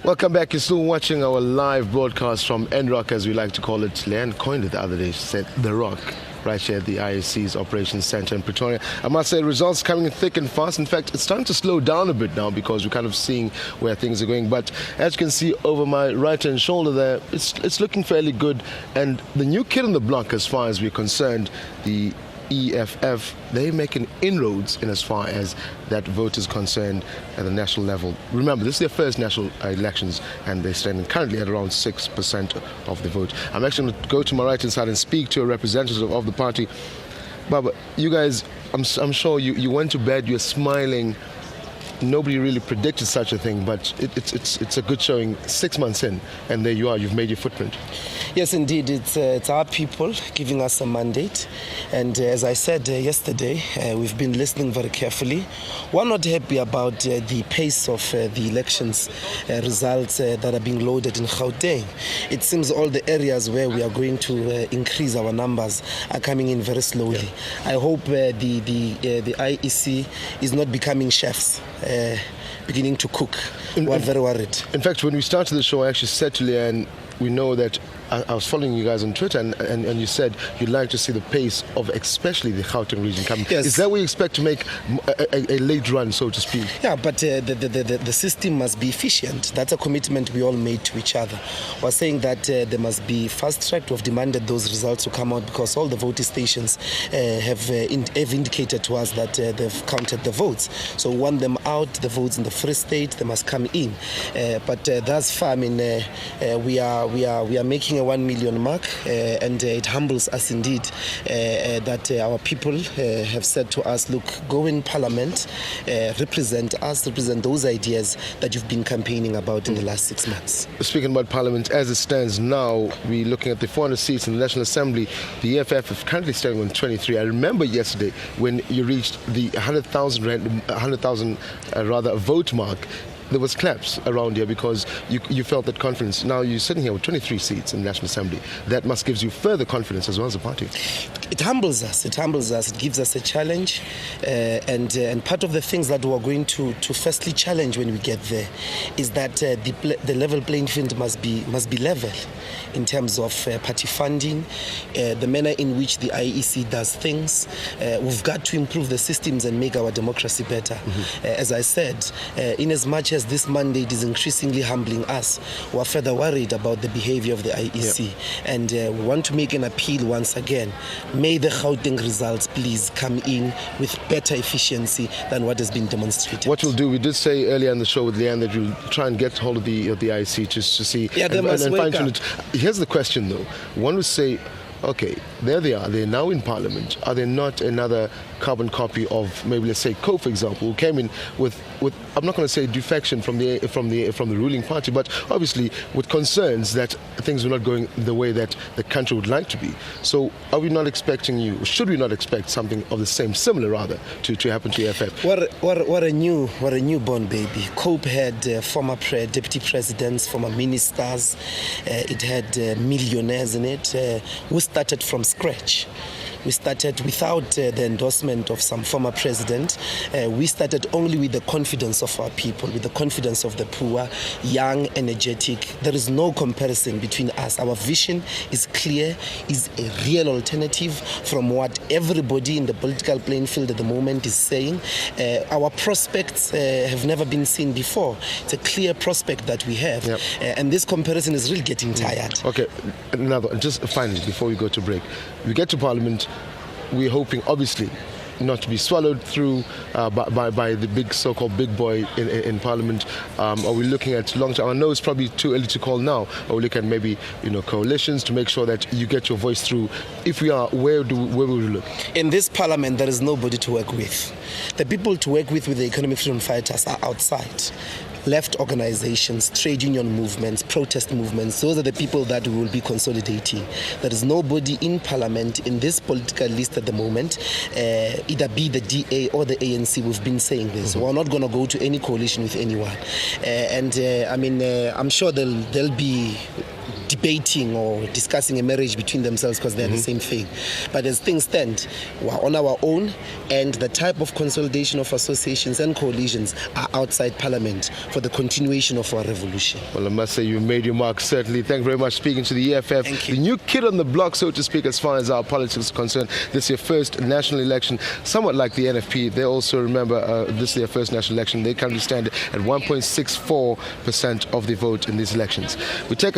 Welcome back. You're still watching our live broadcast from NROC, as we like to call it. Leanne coined it the other day. She said The Rock, right here at the IEC's Operations Centre in Pretoria. I must say, results coming thick and fast. In fact, it's starting to slow down a bit now because we're kind of seeing where things are going. But as you can see over my right-hand shoulder there, it's looking fairly good. And the new kid on the block, as far as we're concerned, the EFF, they're making inroads in as far as that vote is concerned at the national level. Remember, this is their first national elections, and they're standing currently at around 6% of the vote. I'm actually going to go to my right-hand side and speak to a representative of the party. Baba, you guys, I'm sure you went to bed, you're smiling. Nobody really predicted such a thing, but it's a good showing 6 months in, and there you are, you've made your footprint. Yes, indeed, it's our people giving us a mandate, and as I said yesterday, we've been listening very carefully. We're not happy about the pace of the elections results that are being loaded in Gauteng. It seems all the areas where we are going to increase our numbers are coming in very slowly. Yeah. I hope the IEC is not becoming chefs. Beginning to cook. We're very worried. In fact, when we started the show, I actually said to Leanne, we know that I was following you guys on Twitter, and you said you'd like to see the pace of especially the Gauteng region coming. Yes. Is that what you expect to make a late run, so to speak? Yeah, but the system must be efficient. That's a commitment we all made to each other. We're saying that there must be fast track. We've demanded those results to come out because all the voting stations have indicated to us that they've counted the votes. So we want them out, the votes in the Free State, they must come in. But thus far, I mean, we are making a 1 million mark, and it humbles us indeed that our people have said to us, look, go in Parliament, represent us, represent those ideas that you've been campaigning about in the last 6 months. Speaking about Parliament, as it stands now, we're looking at the 400 seats in the National Assembly. The EFF is currently standing on 23. I remember yesterday when you reached the 100,000 vote mark. There was claps around here because you felt that confidence. Now you're sitting here with 23 seats in the National Assembly. That must give you further confidence as well as a party. It humbles us. It humbles us. It gives us a challenge, and part of the things that we're going to firstly challenge when we get there is that the level playing field must be level in terms of party funding, the manner in which the IEC does things. We've got to improve the systems and make our democracy better. Mm-hmm. As I said, in as much as this mandate is increasingly humbling us, we're further worried about the behavior of the IEC. Yep. And we want to make an appeal once again. May the Gauteng results please come in with better efficiency than what has been demonstrated. What we'll do, we did say earlier in the show with Leanne that you'll try and get hold of the IEC just to see. Yeah, they must wake up. Here's the question though. One would say, okay, there they are. They're now in Parliament. Are they not another carbon copy of maybe, let's say, Co, for example, who came in with I'm not going to say defection from the ruling party, but obviously with concerns that things were not going the way that the country would like to be. So, are we not expecting should we not expect something of the similar rather, to happen to EFF? What a newborn baby. COPE had former deputy presidents, former ministers. It had millionaires in it. We started from scratch. We started without the endorsement of some former president. We started only with the confidence of our people, with the confidence of the poor, young, energetic. There is no comparison between us. Our vision is clear, is a real alternative from what everybody in the political playing field at the moment is saying. Our prospects have never been seen before. It's a clear prospect that we have. Yep. And this comparison is really getting tired. Okay, just finally, before we go to break, we get to Parliament. We're hoping, obviously, not to be swallowed through by the big so-called big boy in Parliament. Are we looking at long term? I know it's probably too early to call now. Are we looking at maybe coalitions to make sure that you get your voice through? If we are, where will we look? In this Parliament, there is nobody to work with. The people to work with the economic freedom fighters are outside. Left organizations, trade union movements, protest movements, those are the people that we will be consolidating. There is nobody in Parliament in this political list at the moment, either be the DA or the ANC. We've been saying this. Mm-hmm. We're not going to go to any coalition with anyone. I'm sure there'll be debating or discussing a marriage between themselves because they're the same thing. But as things stand, we're on our own, and the type of consolidation of associations and coalitions are outside Parliament for the continuation of our revolution. Well, I must say you made your mark, certainly. Thank you very much for speaking to the EFF. Thank you. The new kid on the block, so to speak, as far as our politics is concerned. This is your first national election, somewhat like the NFP. They also, remember, this is their first national election. They currently stand at 1.64% of the vote in these elections. We take